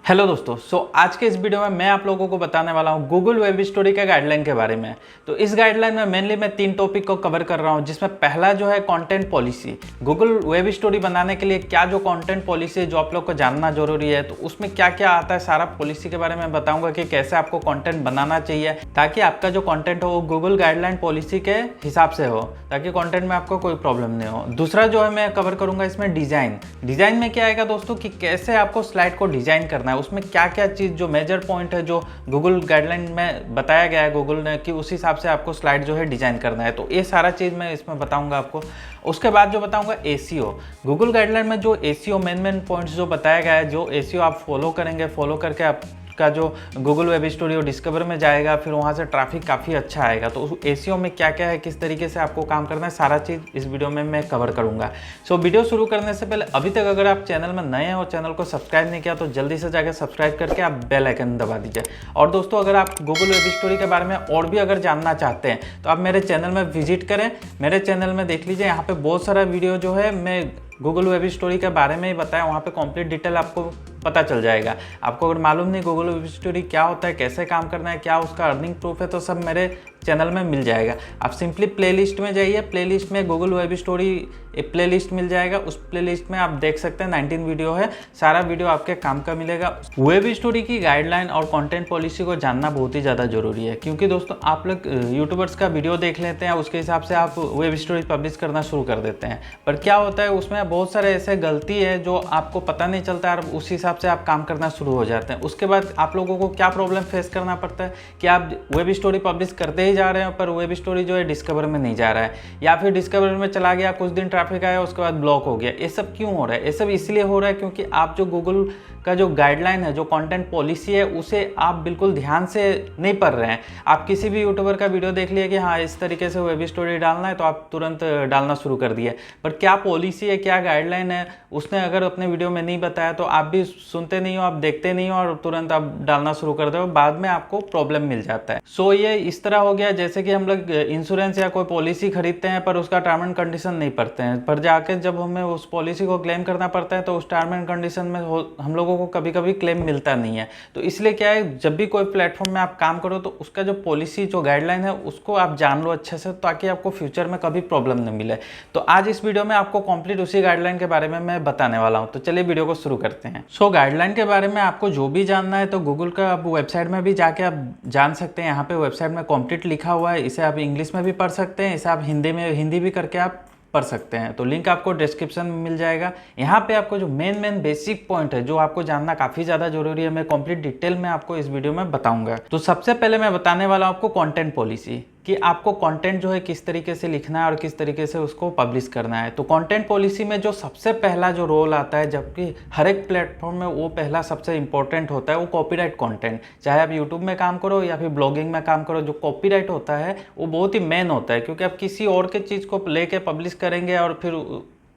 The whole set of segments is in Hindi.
हेलो दोस्तों, आज के इस वीडियो में मैं आप लोगों को बताने वाला हूं गूगल वेब स्टोरी के गाइडलाइन के बारे में। तो इस गाइडलाइन में मेनली मैं 3 टॉपिक को कवर कर रहा हूं, जिसमें पहला जो है content policy. Google web story बनाने के लिए क्या जो कंटेंट पॉलिसी है जो आप लोग को जानना जरूरी है, तो उसमें क्या क्या आता है सारा पॉलिसी के बारे में बताऊंगा कि कैसे आपको कंटेंट बनाना चाहिए ताकि आपका जो कंटेंट हो वो गूगल गाइडलाइन पॉलिसी के हिसाब से हो, ताकि कंटेंट में आपको कोई प्रॉब्लम नहीं हो। दूसरा जो है मैं कवर करूंगा इसमें डिजाइन में क्या आएगा दोस्तों कि कैसे आपको स्लाइड को डिजाइन करना है, उसमें क्या क्या चीज़ जो मेजर पॉइंट है जो गूगल गाइडलाइन में बताया गया है गूगल ने कि उस हिसाब से आपको स्लाइड जो है डिजाइन करना है। तो ये सारा चीज़ मैं इसमें बताऊंगा आपको। उसके बाद जो बताऊंगा एसीओ। गूगल गाइडलाइन में जो एसीओ मेन पॉइंट्स जो बताया गया है, जो एसीओ आप फॉलो करेंगे, फॉलो करके आप का जो गूगल वेब स्टोरी डिस्कवर में जाएगा, फिर वहाँ से ट्रैफिक काफ़ी अच्छा आएगा। तो उस एसीओ में क्या क्या है, किस तरीके से आपको काम करना है, सारा चीज़ इस वीडियो में मैं कवर करूँगा। वीडियो शुरू करने से पहले अभी तक अगर आप चैनल में नए हैं और चैनल को सब्सक्राइब नहीं किया तो जल्दी से जाकर सब्सक्राइब करके आप बेल आइकन दबा दीजिए। और दोस्तों, अगर आप गूगल वेब स्टोरी के बारे में और भी अगर जानना चाहते हैं तो आप मेरे चैनल में विजिट करें। मेरे चैनल में देख लीजिए, यहाँ पे बहुत सारा वीडियो जो है मैं गूगल वेब स्टोरी के बारे में ही बताया, वहाँ पे कंप्लीट डिटेल आपको पता चल जाएगा। आपको अगर मालूम नहीं गूगल वेब स्टोरी क्या होता है, कैसे काम करना है, क्या उसका अर्निंग प्रूफ है, तो सब मेरे चैनल में मिल जाएगा। आप सिंपली प्लेलिस्ट में जाइए, प्लेलिस्ट में गूगल वेब स्टोरी एक प्लेलिस्ट मिल जाएगा। उस प्लेलिस्ट में आप देख सकते हैं 19 वीडियो है, सारा वीडियो आपके काम का मिलेगा। वेब स्टोरी की गाइडलाइन और कंटेंट पॉलिसी को जानना बहुत ही ज़्यादा जरूरी है, क्योंकि दोस्तों आप लोग यूट्यूबर्स का वीडियो देख लेते हैं, उसके हिसाब से आप वेब स्टोरी पब्लिश करना शुरू कर देते हैं। पर क्या होता है उसमें बहुत सारे ऐसे गलती है जो आपको पता नहीं चलता और उस हिसाब से आप काम करना शुरू हो जाते हैं। उसके बाद आप लोगों को क्या प्रॉब्लम फेस करना पड़ता है कि आप वेब स्टोरी पब्लिश करते ही जा रहे हैं पर वेब स्टोरी जो है डिस्कवर में नहीं जा रहा है, या फिर डिस्कवर में चला गया, कुछ दिन ट्रैफिक आया, उसके बाद ब्लॉक हो गया। ये सब क्यों हो रहा है? ये सब इसलिए हो रहा है क्योंकि आप जो गूगल का जो गाइडलाइन है, जो कंटेंट पॉलिसी है, उसे आप बिल्कुल ध्यान से नहीं पढ़ रहे हैं। आप किसी भी यूट्यूबर का वीडियो देख लिए कि हाँ इस तरीके से वेब स्टोरी डालना है, तो आप तुरंत डालना शुरू कर दिए। पर क्या पॉलिसी है, क्या गाइडलाइन है, उसने अगर अपने वीडियो में नहीं बताया तो आप भी सुनते नहीं हो, आप देखते नहीं हो और तुरंत आप डालना शुरू कर दो, बाद में आपको प्रॉब्लम मिल जाता है। ये इस तरह हो गया जैसे कि हम लोग इंश्योरेंस या कोई पॉलिसी खरीदते हैं पर उसका टर्म एंड कंडीशन नहीं पढ़ते हैं, पर जाके जब हमें उस पॉलिसी को क्लेम करना पड़ता है तो उस टर्म एंड कंडीशन में हम लोगों को कभी कभी क्लेम मिलता नहीं है। तो इसलिए क्या है, जब भी कोई प्लेटफॉर्म में आप काम करो तो उसका जो पॉलिसी जो गाइडलाइन है उसको आप जान लो अच्छे से, ताकि आपको फ्यूचर में कभी प्रॉब्लम न मिले। तो आज इस वीडियो में आपको कंप्लीट उसी गाइडलाइन के बारे में मैं बताने वाला हूं। तो चलिए वीडियो को शुरू करते हैं। गाइडलाइन के बारे में आपको जो भी जानना है तो गूगल का आप वेबसाइट में भी जाके आप जान सकते हैं। यहाँ पे वेबसाइट में कंप्लीट लिखा हुआ है, इसे आप इंग्लिश में भी पढ़ सकते हैं, इसे आप हिंदी भी करके आप पढ़ सकते हैं। तो लिंक आपको डिस्क्रिप्शन में मिल जाएगा। यहाँ पे आपको जो मेन बेसिक पॉइंट है जो आपको जानना काफ़ी ज़्यादा जरूरी है, मैं कंप्लीट डिटेल में आपको इस वीडियो में बताऊंगा। तो सबसे पहले मैं बताने वाला हूँ आपको कंटेंट पॉलिसी, कि आपको कंटेंट जो है किस तरीके से लिखना है और किस तरीके से उसको पब्लिश करना है। तो कंटेंट पॉलिसी में जो सबसे पहला जो रोल आता है, जबकि हर एक प्लेटफॉर्म में वो पहला सबसे इंपॉर्टेंट होता है, वो कॉपीराइट कंटेंट। चाहे आप यूट्यूब में काम करो या फिर ब्लॉगिंग में काम करो, जो कॉपीराइट होता है वो बहुत ही मेन होता है, क्योंकि आप किसी और के चीज़ को लेके पब्लिश करेंगे और फिर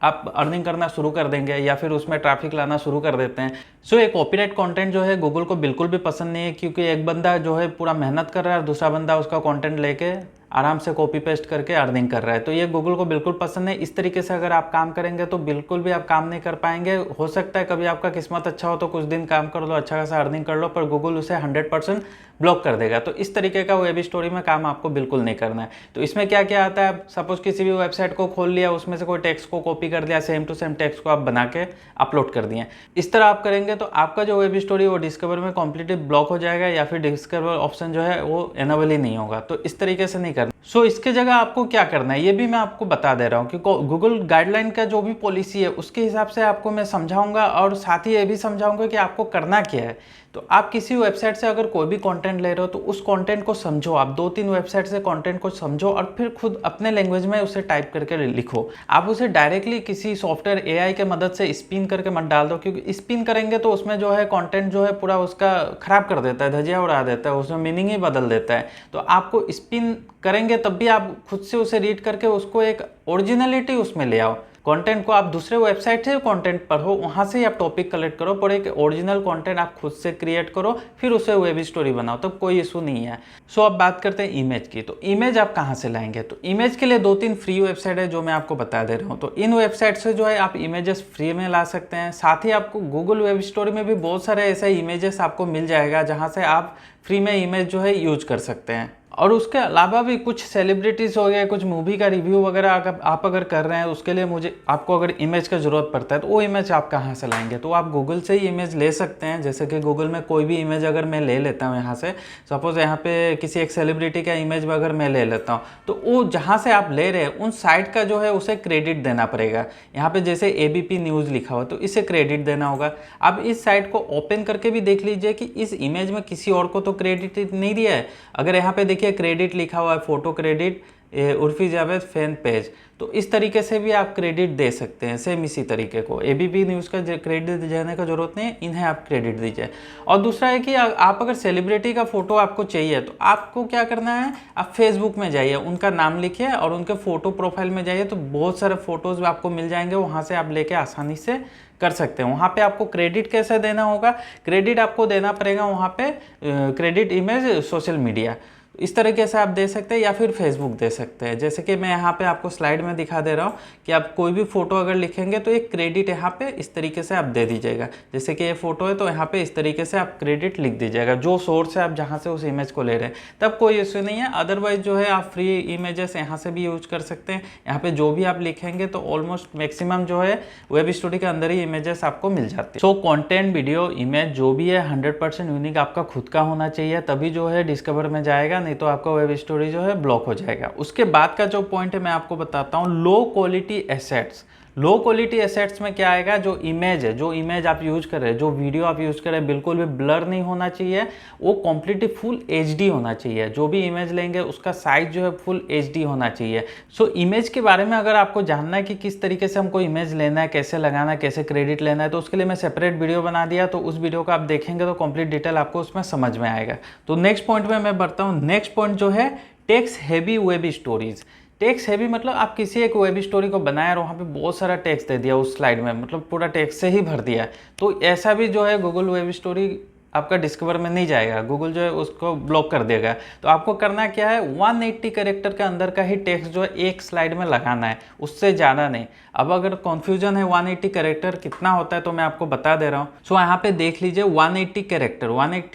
आप अर्निंग करना शुरू कर देंगे या फिर उसमें ट्रैफिक लाना शुरू कर देते हैं। ये कॉपीराइट कंटेंट जो है गूगल को बिल्कुल भी पसंद नहीं है, क्योंकि एक बंदा जो है पूरा मेहनत कर रहा है और दूसरा बंदा उसका कंटेंट लेके आराम से कॉपी पेस्ट करके अर्निंग कर रहा है। तो ये गूगल को बिल्कुल पसंद है। इस तरीके से अगर आप काम करेंगे तो बिल्कुल भी आप काम नहीं कर पाएंगे। हो सकता है कभी आपका किस्मत अच्छा हो तो कुछ दिन काम कर लो, अच्छा खासा अर्निंग कर लो, पर गूगल उसे 100% ब्लॉक कर देगा। तो इस तरीके का वेब स्टोरी में काम आपको बिल्कुल नहीं करना है। तो इसमें क्या क्या आता है, सपोज किसी भी वेबसाइट को खोल लिया, उसमें से कोई टेक्स्ट को कॉपी कर दिया, सेम टू सेम टेक्स्ट को आप बना के अपलोड कर दिए। इस तरह आप करेंगे तो आपका जो वेब स्टोरी वो डिस्कवर में कम्प्लीटली ब्लॉक हो जाएगा, या फिर डिस्कवर ऑप्शन जो है वो एनेबल ही नहीं होगा। तो इस तरीके से नहीं करना। इसके जगह आपको क्या करना है ये भी मैं आपको बता दे रहा हूँ कि गूगल गाइडलाइन का जो भी पॉलिसी है उसके हिसाब से आपको मैं समझाऊंगा, और साथ ही ये भी समझाऊंगा कि आपको करना क्या है। तो आप किसी वेबसाइट से अगर कोई भी कंटेंट ले रहे हो तो उस कंटेंट को समझो, आप 2-3 वेबसाइट से कंटेंट को समझो और फिर खुद अपने लैंग्वेज में उसे टाइप करके लिखो। आप उसे डायरेक्टली किसी सॉफ्टवेयर एआई के मदद से स्पिन करके मत डाल दो, क्योंकि स्पिन करेंगे तो उसमें जो है कंटेंट जो है पूरा उसका खराब कर देता है, धजिया उड़ा देता है, उसमें मीनिंग ही बदल देता है। तो आपको स्पिन करेंगे तब भी आप खुद से उसे रीड करके उसको एक ओरिजिनलिटी उसमें ले आओ। कंटेंट को आप दूसरे वेबसाइट से कंटेंट पढ़ो, वहाँ से ही आप टॉपिक कलेक्ट करो, पर एक ओरिजिनल कंटेंट आप खुद से क्रिएट करो, फिर उसे वेब स्टोरी बनाओ, तो कोई इशू नहीं है। सो अब बात करते हैं इमेज की। तो इमेज आप कहाँ से लाएंगे? तो इमेज के लिए 2-3 फ्री वेबसाइट है जो मैं आपको बता दे रहा हूँ। तो इन वेबसाइट से जो है आप इमेजेस फ्री में ला सकते हैं। साथ ही आपको गूगल वेब स्टोरी में भी बहुत सारे ऐसे इमेजेस आपको मिल जाएगा जहाँ से आप फ्री में इमेज जो है यूज कर सकते हैं। और उसके अलावा भी कुछ सेलिब्रिटीज़ हो गए, कुछ मूवी का रिव्यू वगैरह आप अगर कर रहे हैं, उसके लिए आपको अगर इमेज का ज़रूरत पड़ता है तो वो इमेज आप कहाँ से लाएंगे? तो आप गूगल से ही इमेज ले सकते हैं। जैसे कि गूगल में कोई भी इमेज अगर मैं ले लेता हूँ यहाँ से, सपोज यहाँ पे किसी एक सेलिब्रिटी का इमेज अगर मैं ले लेता हूँ, तो वो जहाँ से आप ले रहे हैं उन साइट का जो है उसे क्रेडिट देना पड़ेगा। यहाँ पे जैसे ABP न्यूज़ लिखा हुआ तो इसे क्रेडिट देना होगा। अब इस साइट को ओपन करके भी देख लीजिए कि इस इमेज में किसी और को तो क्रेडिट नहीं दिया है। अगर यहाँ पे देखिए क्रेडिट लिखा हुआ है, photo credit Urfi Javed fan page, तो इस तरीके से भी आप क्रेडिट दे सकते हैं। सेम इसी तरीके को ABP न्यूज़ का क्रेडिट देने का जरूरत नहीं है, इन्हें आप क्रेडिट दीजिए। और दूसरा है कि आप अगर सेलिब्रिटी का फोटो आपको चाहिए तो आपको क्या करना है, आप फेसबुक में जाइए, उनका नाम लिखिए और उनके फोटो प्रोफाइल में जाइए, तो बहुत सारे फोटोज़ आपको मिल जाएंगे, वहाँ से आप लेके आसानी से कर सकते हैं। वहाँ पे आपको क्रेडिट कैसे देना होगा? क्रेडिट आपको देना पड़ेगा वहाँ पे क्रेडिट इमेज सोशल मीडिया, इस तरीके से आप दे सकते हैं, या फिर फेसबुक दे सकते हैं। जैसे कि मैं यहाँ पे आपको स्लाइड में दिखा दे रहा हूँ कि आप कोई भी फोटो अगर लिखेंगे तो एक क्रेडिट यहाँ पे इस तरीके से आप दे दीजिएगा। जैसे कि ये फोटो है तो यहाँ पे इस तरीके से आप क्रेडिट लिख दीजिएगा, जो सोर्स है आप जहाँ से उस इमेज को ले रहे हैं, तब कोई इश्यू नहीं है। अदरवाइज जो है आप फ्री इमेजेस यहाँ से भी यूज कर सकते हैं। यहाँ पे जो भी आप लिखेंगे तो ऑलमोस्ट मैक्सिमम जो है वेब स्टोरी के अंदर ही इमेजेस आपको मिल जाती है। सो कंटेंट, वीडियो, इमेज जो भी है 100% यूनिक आपका खुद का होना चाहिए, तभी जो है डिस्कवर में जाएगा, नहीं तो आपका वेब स्टोरी जो है ब्लॉक हो जाएगा। उसके बाद का जो पॉइंट है मैं आपको बताता हूँ, low quality assets. Low quality assets में क्या आएगा? जो इमेज है, जो इमेज आप यूज कर रहे हैं, जो वीडियो आप यूज कर रहे हैं, बिल्कुल भी ब्लर नहीं होना चाहिए, वो कम्प्लीटली फुल HD होना चाहिए। जो भी इमेज लेंगे उसका साइज जो है फुल HD होना चाहिए। सो इमेज के बारे में अगर आपको जानना है कि किस तरीके से हमको इमेज लेना है, कैसे लगाना है, कैसे क्रेडिट लेना है, तो उसके लिए मैं सेपरेट वीडियो बना दिया, तो उस वीडियो को आप देखेंगे तो कंप्लीट डिटेल आपको उसमें समझ में आएगा। तो नेक्स्ट पॉइंट में मैं बढ़ता हूँ। नेक्स्ट पॉइंट जो है text heavy web stories. Text heavy मतलब आप किसी एक वेब स्टोरी को बनाया और वहाँ पे बहुत सारा टेक्स्ट दे दिया उस स्लाइड में, मतलब पूरा टेक्स्ट से ही भर दिया, तो ऐसा भी जो है गूगल वेब स्टोरी आपका डिस्कवर में नहीं जाएगा, गूगल जो है उसको ब्लॉक कर देगा। तो आपको करना क्या है, 180 कैरेक्टर के अंदर का ही टेक्स्ट जो है एक स्लाइड में लगाना है, उससे ज़्यादा नहीं। अब अगर कन्फ्यूजन है 180 कैरेक्टर कितना होता है तो मैं आपको बता दे रहा हूँ। सो यहाँ पे देख लीजिए 180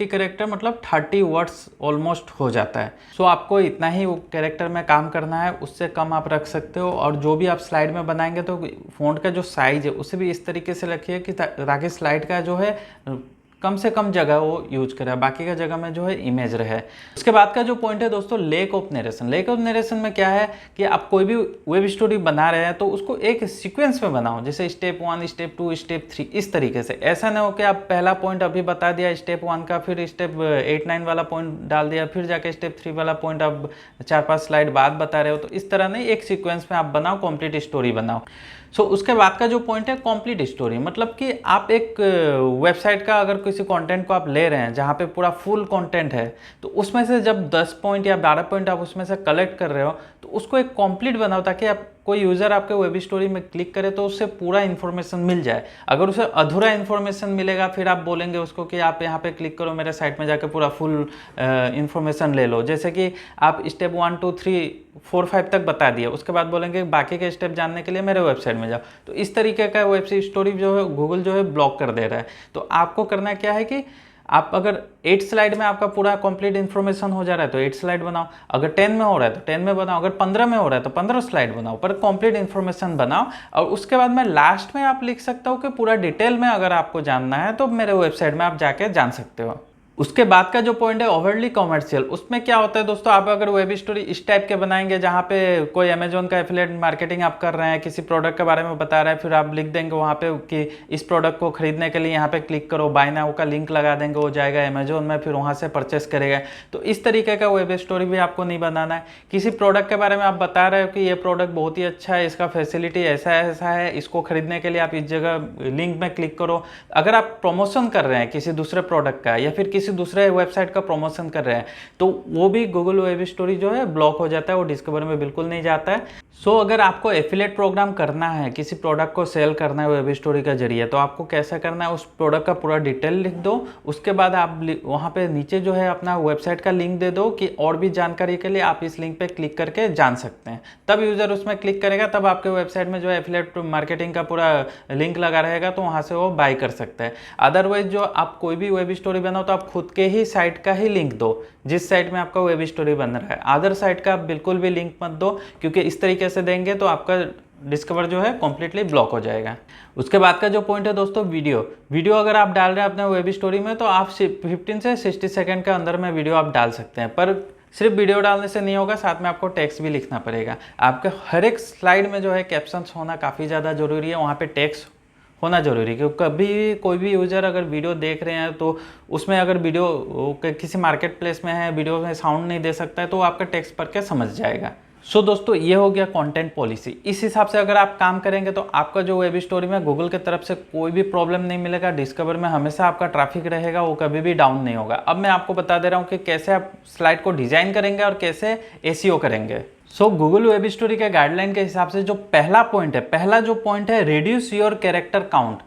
कैरेक्टर मतलब 30 वर्ड्स ऑलमोस्ट हो जाता है। सो आपको इतना ही कैरेक्टर में काम करना है, उससे कम आप रख सकते हो। और जो भी आप स्लाइड में बनाएंगे तो फ़ॉन्ट का जो साइज है उसे भी इस तरीके से रखिए कि ताकि स्लाइड का जो है कम से कम जगह वो यूज करे, बाकी का जगह में जो है इमेज रहे। उसके बाद का जो पॉइंट है दोस्तों, lake of narration. Lake of narration में क्या है कि आप कोई भी वेब स्टोरी बना रहे हैं तो उसको एक सीक्वेंस में बनाओ, जैसे स्टेप 1, स्टेप 2, स्टेप 3, इस तरीके से। ऐसा ना हो कि आप पहला पॉइंट अभी बता दिया स्टेप 1 का, फिर स्टेप 8, 9 वाला पॉइंट डाल दिया, फिर जाके स्टेप 3 वाला पॉइंट आप 4-5 स्लाइड बाद बता रहे हो। तो इस तरह नहीं, एक सीक्वेंस में आप बनाओ, कंप्लीट स्टोरी बनाओ। सो उसके बाद का जो पॉइंट है कंप्लीट स्टोरी, मतलब कि आप एक वेबसाइट का अगर किसी कंटेंट को आप ले रहे हैं जहाँ पे पूरा फुल कंटेंट है, तो उसमें से जब 10 पॉइंट या 12 पॉइंट आप उसमें से कलेक्ट कर रहे हो तो उसको एक कंप्लीट बनाओ, ताकि आप कोई यूज़र आपके वेब स्टोरी में क्लिक करे तो उससे पूरा इन्फॉर्मेशन मिल जाए। अगर उसे अधूरा इन्फॉर्मेशन मिलेगा फिर आप बोलेंगे उसको कि आप यहाँ पे क्लिक करो, मेरे साइट में जाके पूरा फुल इन्फॉर्मेशन ले लो। जैसे कि आप स्टेप 1, 2, 3, 4, 5 तक बता दिए, उसके बाद बोलेंगे बाकी के स्टेप जानने के लिए मेरे वेबसाइट में जाओ, तो इस तरीके का वेब स्टोरी जो है गूगल जो है ब्लॉक कर दे रहा है। तो आपको करना क्या है कि आप अगर 8 स्लाइड में आपका पूरा कंप्लीट इन्फॉर्मेशन हो जा रहा है तो 8 स्लाइड बनाओ, अगर 10 में हो रहा है तो 10 में बनाओ, अगर 15 में हो रहा है तो 15 स्लाइड बनाओ, पर कंप्लीट इन्फॉर्मेशन बनाओ। और उसके बाद में लास्ट में आप लिख सकते हो कि पूरा डिटेल में अगर आपको जानना है तो मेरे वेबसाइट में आप जाके जान सकते हो। उसके बाद का जो पॉइंट है ओवरली कॉमर्शियल, उसमें क्या होता है दोस्तों, आप अगर वेब स्टोरी इस टाइप के बनाएंगे जहाँ पे कोई अमेजोन का एफिलिएट मार्केटिंग आप कर रहे हैं, किसी प्रोडक्ट के बारे में बता रहे हैं, फिर आप लिख देंगे वहाँ पे कि इस प्रोडक्ट को खरीदने के लिए यहाँ पे क्लिक करो, बाय नाउ का लिंक लगा देंगे, वो जाएगा अमेजोन में, फिर वहाँ से परचेस करेगा। तो इस तरीके का वेब स्टोरी भी आपको नहीं बनाना है। किसी प्रोडक्ट के बारे में आप बता रहे हो कि ये प्रोडक्ट बहुत ही अच्छा है, इसका फैसिलिटी ऐसा ऐसा है, इसको खरीदने के लिए आप इस जगह लिंक में क्लिक करो। अगर आप प्रमोशन कर रहे हैं किसी दूसरे प्रोडक्ट का या फिर किसी किसी दूसरे वेबसाइट का प्रमोशन कर रहे हैं तो वो भी गूगल वेब स्टोरी जो है ब्लॉक हो जाता है, वो डिस्कवर में बिल्कुल नहीं जाता है। सो अगर आपको एफिलिएट प्रोग्राम करना है, किसी प्रोडक्ट को सेल करना है वेब स्टोरी का जरिए, तो आपको कैसा करना है, उस प्रोडक्ट का पूरा डिटेल लिख दो। उसके बाद आप वहाँ पे नीचे जो है अपना वेबसाइट का लिंक दे दो कि और भी जानकारी के लिए आप इस लिंक पे क्लिक करके जान सकते हैं। तब यूज़र उसमें क्लिक करेगा, तब आपके वेबसाइट में जो है एफिलिएट मार्केटिंग का पूरा लिंक लगा रहेगा, तो वहाँ से वो बाय कर सकता है। अदरवाइज जो आप कोई भी वेब स्टोरी बनाओ तो आप खुद के ही साइट का ही लिंक दो, जिस साइट में आपका वेब स्टोरी बन रहा है। अदर साइट का आप बिल्कुल भी लिंक मत दो, क्योंकि इस तरीके से देंगे तो आपका डिस्कवर जो है कम्प्लीटली ब्लॉक हो जाएगा। उसके बाद का जो पॉइंट है दोस्तों, वीडियो अगर आप डाल रहे हैं अपने वेब स्टोरी में तो आप 15 से 60 सेकंड के अंदर में वीडियो आप डाल सकते हैं। पर सिर्फ वीडियो डालने से नहीं होगा, साथ में आपको टेक्स्ट भी लिखना पड़ेगा। आपके हर एक स्लाइड में जो है कैप्शंस होना काफ़ी ज़्यादा ज़रूरी है, वहाँ पे टेक्स्ट होना जरूरी है। क्योंकि कभी कोई भी यूज़र अगर वीडियो देख रहे हैं तो उसमें अगर वीडियो किसी मार्केट प्लेस में है, वीडियो में साउंड नहीं दे सकता है, तो वो आपका टेक्स्ट पढ़ के समझ जाएगा। सो दोस्तों ये हो गया कंटेंट पॉलिसी। इस हिसाब से अगर आप काम करेंगे तो आपका जो वेब स्टोरी में गूगल की तरफ से कोई भी प्रॉब्लम नहीं मिलेगा। डिस्कवर में हमेशा आपका ट्रैफिक रहेगा, वो कभी भी डाउन नहीं होगा। अब मैं आपको बता दे रहा हूँ कि कैसे आप स्लाइड को डिजाइन करेंगे और कैसे एसईओ करेंगे। सो गूगल वेब स्टोरी के गाइडलाइन के हिसाब से जो पहला जो पॉइंट है, रिड्यूस योर कैरेक्टर काउंट।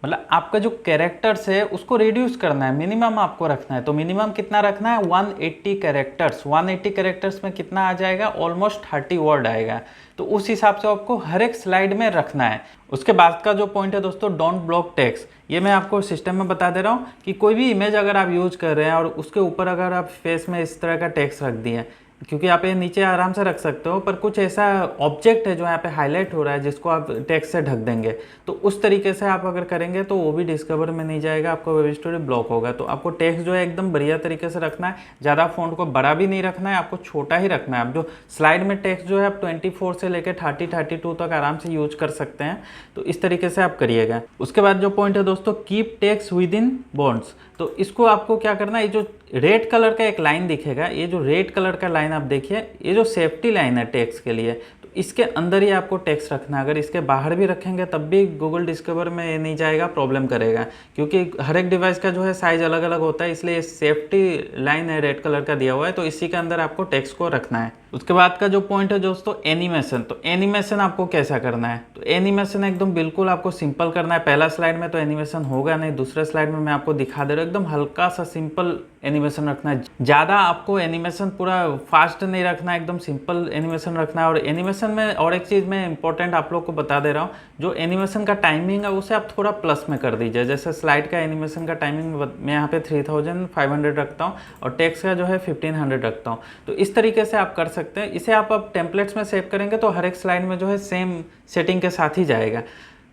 मतलब आपका जो कैरेक्टर्स है उसको रिड्यूस करना है, मिनिमम आपको रखना है। तो मिनिमम कितना रखना है, 180 कैरेक्टर्स। 180 कैरेक्टर्स में कितना आ जाएगा, ऑलमोस्ट 30 वर्ड आएगा। तो उस हिसाब से आपको हर एक स्लाइड में रखना है। उसके बाद का जो पॉइंट है दोस्तों, डोंट ब्लॉक टेक्स्ट। ये मैं आपको सिस्टम में बता दे रहा हूँ कि कोई भी इमेज अगर आप यूज कर रहे हैं और उसके ऊपर अगर आप फेस में इस तरह का टेक्स्ट रख दिए, क्योंकि आप ये नीचे आराम से रख सकते हो, पर कुछ ऐसा ऑब्जेक्ट है जो यहाँ पे हाईलाइट हो रहा है जिसको आप टेक्स्ट से ढक देंगे, तो उस तरीके से आप अगर करेंगे तो वो भी डिस्कवर में नहीं जाएगा, आपका वेब स्टोरी ब्लॉक होगा। तो आपको टेक्स्ट जो है एकदम बढ़िया तरीके से रखना है, ज़्यादा फॉन्ट को बड़ा भी नहीं रखना है, आपको छोटा ही रखना है। आप जो स्लाइड में टेक्स्ट जो है आप 24 से लेकर 30-32 तक आराम से यूज कर सकते हैं। तो इस तरीके से आप करिएगा। उसके बाद जो पॉइंट है दोस्तों, keep text with in bonds. तो इसको आपको क्या करना है, ये जो रेड कलर का एक लाइन दिखेगा, ये जो रेड कलर का लाइन आप देखिए, ये जो सेफ्टी लाइन है टेक्स्ट के लिए, तो इसके अंदर ही आपको टेक्स्ट रखना है। अगर इसके बाहर भी रखेंगे तब भी गूगल डिस्कवर में ये नहीं जाएगा, प्रॉब्लम करेगा। क्योंकि हर एक डिवाइस का जो है साइज अलग अलग होता है, इसलिए सेफ्टी लाइन है रेड कलर का दिया हुआ है, तो इसी के अंदर आपको टेक्स्ट को रखना है। उसके बाद का जो पॉइंट है दोस्तों, एनिमेशन। तो एनिमेशन आपको कैसा करना है, तो एनिमेशन एकदम बिल्कुल आपको सिंपल करना है। पहला स्लाइड में तो एनिमेशन होगा नहीं, दूसरे स्लाइड में मैं आपको दिखा दे रहा हूँ, एकदम हल्का सा सिंपल एनिमेशन रखना है। ज़्यादा आपको एनिमेशन पूरा फास्ट नहीं रखना है, एकदम सिंपल एनिमेशन रखना है। और एनिमेशन में और एक चीज़ मैं इंपॉर्टेंट आप लोग को बता दे रहा हूँ, जो एनिमेशन का टाइमिंग है उसे आप थोड़ा प्लस में कर दीजिए। जैसे स्लाइड का एनिमेशन का टाइमिंग मैं यहाँ पे 3500 रखता हूँ और टेक्स्ट का जो है 1500 रखता हूँ। तो इस तरीके से आप कर सकते हैं। इसे आप अब टेम्पलेट्स में सेव करेंगे तो हर एक स्लाइड में जो है सेम सेटिंग के साथ ही जाएगा।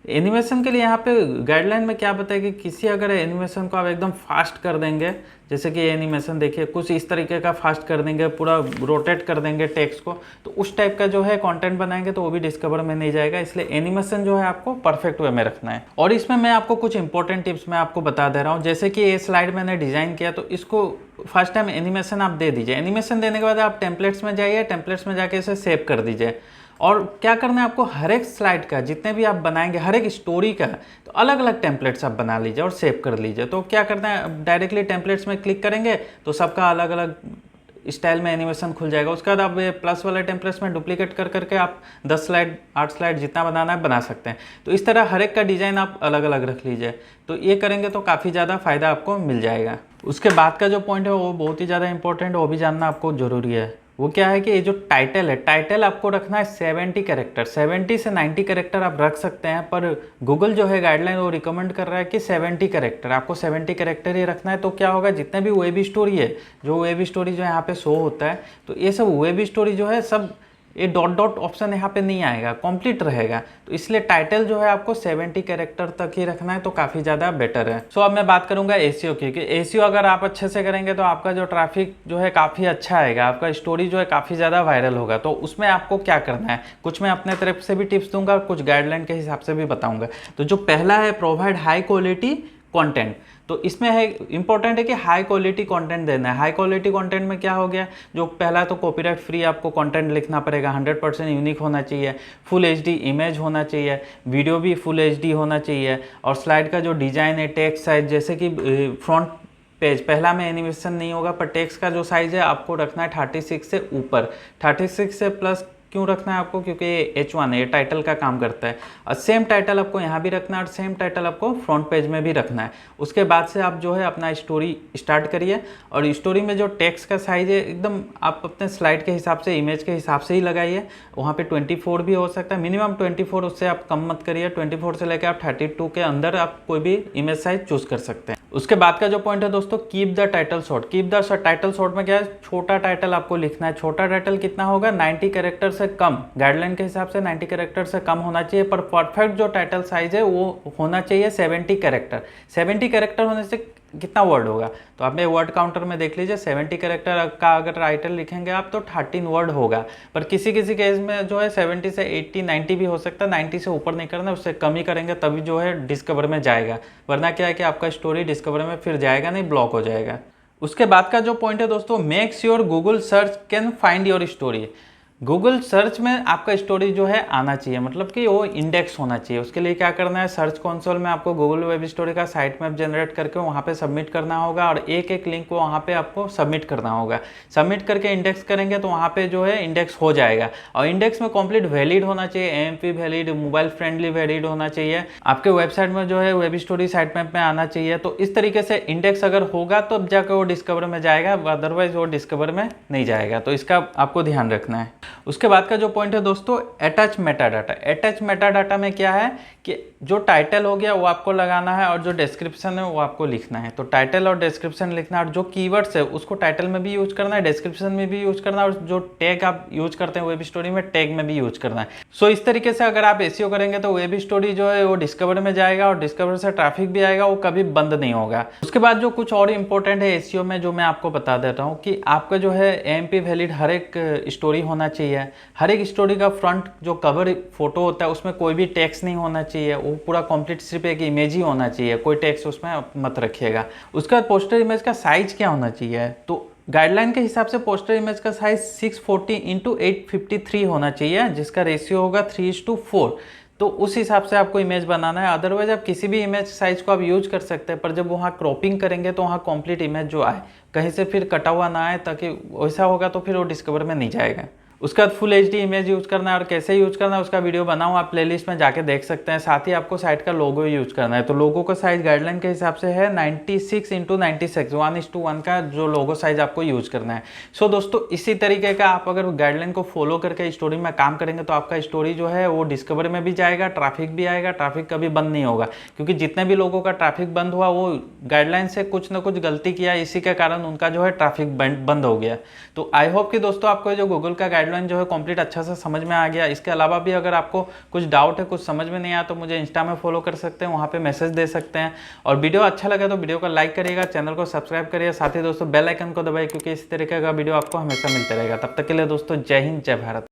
एनिमेशन के लिए यहाँ पे गाइडलाइन में क्या बताया कि किसी अगर एनिमेशन को आप एकदम फास्ट कर देंगे, जैसे कि एनिमेशन देखिए कुछ इस तरीके का फास्ट कर देंगे, पूरा रोटेट कर देंगे टेक्स्ट को, तो उस टाइप का जो है कंटेंट बनाएंगे तो वो भी डिस्कवर में नहीं जाएगा। इसलिए एनिमेशन जो है आपको परफेक्ट वे में रखना है। और इसमें मैं आपको कुछ इंपॉर्टेंट टिप्स मैं आपको बता दे रहा हूँ। जैसे कि ये स्लाइड मैंने डिजाइन किया, तो इसको फर्स्ट टाइम एनिमेशन आप दे दीजिए। एनिमेशन देने के बाद आप टेम्पलेट्स में जाइए, टेम्पलेट्स में जाके इसे सेव कर दीजिए। और क्या करना है आपको, हर एक स्लाइड का जितने भी आप बनाएंगे, हर एक स्टोरी का, तो अलग अलग टेम्पलेट्स आप बना लीजिए और सेव कर लीजिए। तो क्या करना है, डायरेक्टली टेम्पलेट्स में क्लिक करेंगे तो सबका अलग अलग स्टाइल में एनिमेशन खुल जाएगा। उसके बाद आप ये प्लस वाले टेम्पलेट्स में डुप्लीकेट कर करके आप 10 स्लाइड 8 स्लाइड जितना बनाना है बना सकते हैं। तो इस तरह हर एक का डिज़ाइन आप अलग अलग रख लीजिए। तो ये करेंगे तो काफ़ी ज़्यादा फायदा आपको मिल जाएगा। उसके बाद का जो पॉइंट है वो बहुत ही ज़्यादा इंपॉर्टेंट है, वो भी जानना आपको ज़रूरी है। वो क्या है कि ये जो टाइटल है, टाइटल आपको रखना है 70 कैरेक्टर। 70 से 90 कैरेक्टर आप रख सकते हैं, पर गूगल जो है गाइडलाइन वो रिकमेंड कर रहा है कि 70 कैरेक्टर, आपको 70 कैरेक्टर ही रखना है। तो क्या होगा, जितने भी वेब स्टोरी है, जो वेब स्टोरी जो यहाँ पे शो होता है, तो ये सब वेब स्टोरी जो है सब ये डॉट डॉट ऑप्शन यहाँ पे नहीं आएगा, कंप्लीट रहेगा। तो इसलिए टाइटल जो है आपको 70 कैरेक्टर तक ही रखना है, तो काफ़ी ज़्यादा बेटर है। सो अब मैं बात करूँगा एसईओ की, कि एसईओ अगर आप अच्छे से करेंगे तो आपका जो ट्रैफिक जो है काफ़ी अच्छा आएगा, आपका स्टोरी जो है काफ़ी ज़्यादा वायरल होगा। तो उसमें आपको क्या करना है, कुछ मैं अपने तरफ से भी टिप्स दूंगा, कुछ गाइडलाइन के हिसाब से भी बताऊँगा। तो जो पहला है, प्रोवाइड हाई क्वालिटी कंटेंट। तो इसमें है इंपॉर्टेंट है कि हाई क्वालिटी कंटेंट देना है। हाई क्वालिटी कंटेंट में क्या हो गया, जो पहला तो कॉपीराइट फ्री आपको कंटेंट लिखना पड़ेगा, 100% यूनिक होना चाहिए, फुल एचडी इमेज होना चाहिए, वीडियो भी फुल एचडी होना चाहिए, और स्लाइड का जो डिज़ाइन है, टेक्स्ट साइज, जैसे कि फ्रंट पेज, पहला में एनिमेशन नहीं होगा, पर टेक्स्ट का जो साइज है आपको रखना है 36 से ऊपर। 36 से प्लस क्यों रखना है आपको, क्योंकि ये H1 है, ये टाइटल का काम करता है। और सेम टाइटल आपको यहाँ भी रखना है और सेम टाइटल आपको फ्रंट पेज में भी रखना है। उसके बाद से आप जो है अपना स्टोरी स्टार्ट करिए, और स्टोरी में जो टेक्स्ट का साइज है एकदम आप अपने स्लाइड के हिसाब से, इमेज के हिसाब से ही लगाइए। वहाँ पे 24 भी हो सकता है, मिनिमम 24, उससे आप कम मत करिए। 24 से लेकर आप 32 के अंदर आप कोई भी इमेज साइज चूज कर सकते हैं। उसके बाद का जो पॉइंट है दोस्तों, keep the title short. Keep the title short में क्या है, छोटा टाइटल आपको लिखना है। छोटा टाइटल कितना होगा, 90 कैरेक्टर से कम, गाइडलाइन के हिसाब से 90 कैरेक्टर से कम होना चाहिए। पर परफेक्ट जो टाइटल साइज है वो होना चाहिए 70 कैरेक्टर। 70 कैरेक्टर होने से कितना वर्ड होगा, तो आपने वर्ड काउंटर में देख लीजिए, 70 कैरेक्टर का अगर टाइटल लिखेंगे आप तो 13 वर्ड होगा। पर किसी किसी केस में जो है 70 से 80 90 भी हो सकता है। 90 से ऊपर नहीं करना, उससे कम ही करेंगे तभी जो है डिस्कवर में जाएगा, वरना क्या है कि आपका स्टोरी डिस्कवर में फिर जाएगा नहीं, ब्लॉक हो जाएगा। उसके बाद का जो पॉइंट है दोस्तों, make sure Google search can find your story. Google search में आपका स्टोरी जो है आना चाहिए, मतलब कि वो इंडेक्स होना चाहिए। उसके लिए क्या करना है, सर्च कंसोल में आपको गूगल वेब स्टोरी का साइट मैप जनरेट करके वहाँ पे सबमिट करना होगा, और एक एक लिंक को वहाँ पे आपको सबमिट करना होगा। सबमिट करके इंडेक्स करेंगे तो वहाँ पे जो है इंडेक्स हो जाएगा, और इंडेक्स में कंप्लीट वैलिड होना चाहिए, AMP valid, mobile friendly valid होना चाहिए। आपके वेबसाइट में जो है वेब स्टोरी साइट मैप में आना चाहिए। तो इस तरीके से इंडेक्स अगर होगा तो अब जाकर वो डिस्कवर में जाएगा, अदरवाइज वो डिस्कवर में नहीं जाएगा। तो इसका आपको ध्यान रखना है। उसके बाद का जो पॉइंट है दोस्तों, attach Meta data. Attach Meta data में क्या है कि जो टाइटल हो गया वो आपको लगाना है, और जो डिस्क्रिप्शन है वो आपको लिखना है। तो टाइटल और डिस्क्रिप्शन लिखना है, और जो कीवर्ड्स है उसको टाइटल में भी यूज करना है, डिस्क्रिप्शन में भी यूज करना है, और जो टैग आप यूज करते हैं वेब स्टोरी में, टैग में भी यूज करना है। सो इस तरीके से अगर आप SEO करेंगे तो वेब स्टोरी जो है वो डिस्कवर में जाएगा, और डिस्कवर से ट्रैफिक भी आएगा, वो कभी बंद नहीं होगा। उसके बाद जो कुछ और इंपॉर्टेंट है SEO में, जो मैं आपको बता देता हूँ कि आपका जो है AMP वैलिड हर एक स्टोरी होना चाहिए। हर एक स्टोरी का फ्रंट जो कवर फोटो होता है उसमें कोई भी टेक्स्ट नहीं होना चाहिए, वो पूरा कंप्लीट सिर्फ एक इमेज ही होना चाहिए, कोई टेक्स्ट उसमें मत रखिएगा। उसके बाद पोस्टर इमेज का साइज क्या होना चाहिए, तो गाइडलाइन के हिसाब से पोस्टर इमेज का साइज 640 × 853 होना चाहिए, जिसका रेशियो होगा 3:4। तो उस हिसाब से आपको इमेज बनाना है। अदरवाइज आप किसी भी इमेज साइज को आप यूज कर सकते हैं, पर जब वहाँ क्रॉपिंग करेंगे तो वहाँ कंप्लीट इमेज जो आए, कहीं से फिर कटा हुआ ना आए, ताकि वैसा होगा तो फिर वो डिस्कवर में नहीं जाएगा। उसके बाद फुल HD इमेज यूज करना है, और कैसे यूज करना है उसका वीडियो बनाऊँ, आप प्लेलिस्ट में जाके देख सकते हैं। साथ ही आपको साइट का लोगो यूज करना है। तो लोगो का साइज गाइडलाइन के हिसाब से है 96 × 96, 1:1 का जो लोगो साइज आपको यूज करना है। सो दोस्तों, इसी तरीके का आप अगर गाइडलाइन को फॉलो करके स्टोरी में काम करेंगे तो आपका स्टोरी जो है वो डिस्कवर में भी जाएगा, ट्रैफिक भी आएगा, ट्रैफिक कभी बंद नहीं होगा। क्योंकि जितने भी लोगों का ट्रैफिक बंद हुआ वो गाइडलाइन से कुछ ना कुछ गलती किया, इसी के कारण उनका जो है ट्रैफिक बंद हो गया। तो आई होप कि दोस्तों आपको जो गूगल का गाइडलाइन जो है कंप्लीट अच्छा से समझ में आ गया। इसके अलावा भी अगर आपको कुछ डाउट है, कुछ समझ में नहीं आया, तो मुझे इंस्टा में फॉलो कर सकते हैं, वहाँ पे मैसेज दे सकते हैं। और वीडियो अच्छा लगे तो वीडियो को लाइक करिएगा, चैनल को सब्सक्राइब करिए, साथ ही दोस्तों बेल आइकन को दबाइए, क्योंकि इस तरीके का वीडियो आपको हमेशा मिलता रहेगा। तब तक के लिए दोस्तों, जय हिंद, जय भारत।